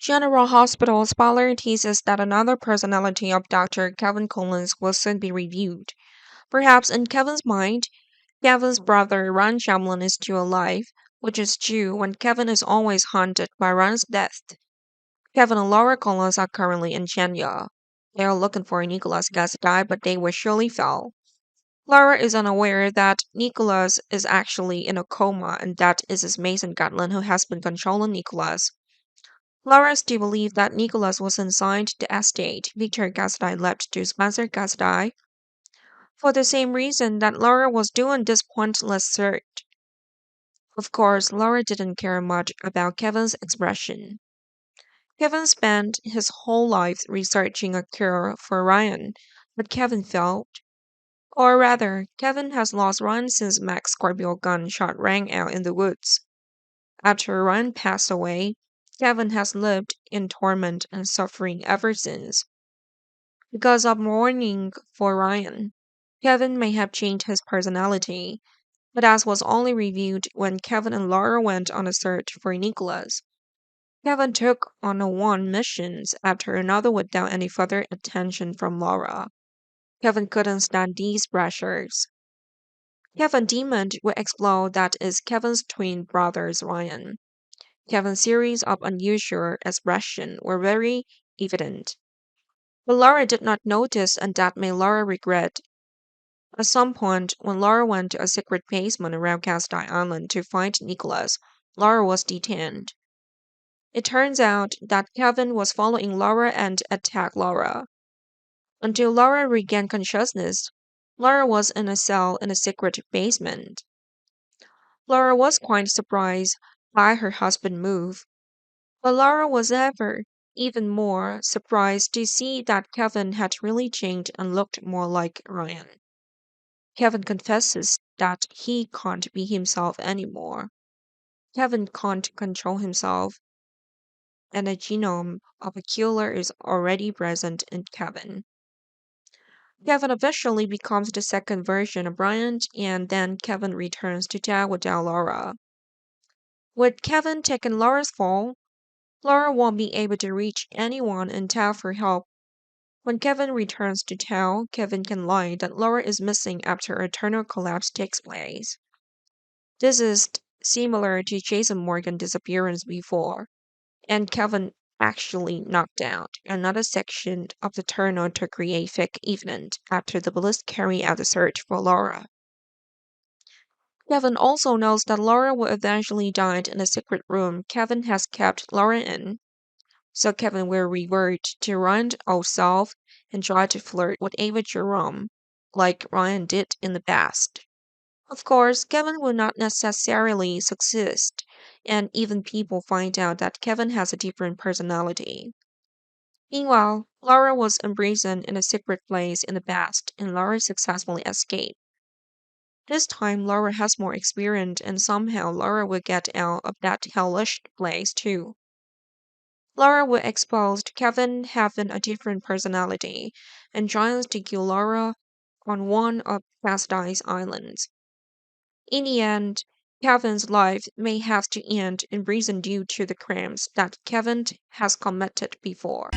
General Hospital's Pollard teases that another personality of Dr. Kevin Collins will soon be reviewed. Perhaps in Kevin's mind, Kevin's brother Ron Shamlin is still alive, which is true when Kevin is always haunted by Ron's death. Kevin and Laura Collins are currently in Chenya. They are looking for Nicholas Gazdai, but they will surely fail. Laura is unaware that Nicholas is actually in a coma and that it is Mason Gatlin who has been controlling Nicholas. Laura still believes that Nicholas was inside the estate Victor Gazdai left to Spencer Gazdai for the same reason that Laura was doing this pointless search. Of course, Laura didn't care much about Kevin's expression. Kevin spent his whole life researching a cure for Ryan, but Kevin failed. Or rather, Kevin has lost Ryan since Mac's Scorpio gunshot rang out in the woods. After Ryan passed away, Kevin has lived in torment and suffering ever since. Because of mourning for Ryan, Kevin may have changed his personality, but as was only revealed when Kevin and Laura went on a search for Nicholas. Kevin took on a one missions after another without any further attention from Laura. Kevin couldn't stand these pressures. Kevin Demon will explode that is Kevin's twin brothers Ryan. Kevin's series of unusual expression were very evident. But Laura did not notice and that made Laura regret. At some point, when Laura went to a secret basement around Castile Island to find Nicholas, Laura was detained. It turns out that Kevin was following Laura and attacked Laura. Until Laura regained consciousness, Laura was in a cell in a secret basement. Laura was quite surprised by her husband's move, but Laura was even more surprised to see that Kevin had really changed and looked more like Ryan. Kevin confesses that he can't be himself anymore. Kevin can't control himself, and a genome of a killer is already present in Kevin. Kevin officially becomes the second version of Bryant, and then Kevin returns to town without Laura. With Kevin taking Laura's fall, Laura won't be able to reach anyone in town for help. When Kevin returns to town, Kevin can lie that Laura is missing after a tunnel collapse takes place. This is similar to Jason Morgan's disappearance before, and Kevin actually knocked out another section of the tunnel to create fake evidence after the police carry out the search for Laura. Kevin also knows that Laura will eventually die in a secret room Kevin has kept Laura in, so Kevin will revert to Ryan's old self and try to flirt with Ava Jerome, like Ryan did in the past. Of course, Kevin will not necessarily succeed, and even people find out that Kevin has a different personality. Meanwhile, Laura was imprisoned in a secret place in the past, and Laura successfully escaped. This time, Laura has more experience, and somehow Laura will get out of that hellish place too. Laura will expose Kevin having a different personality and tries to kill Laura on one of Pasti's islands. In the end, Kevin's life may have to end in prison due to the crimes that Kevin has committed before.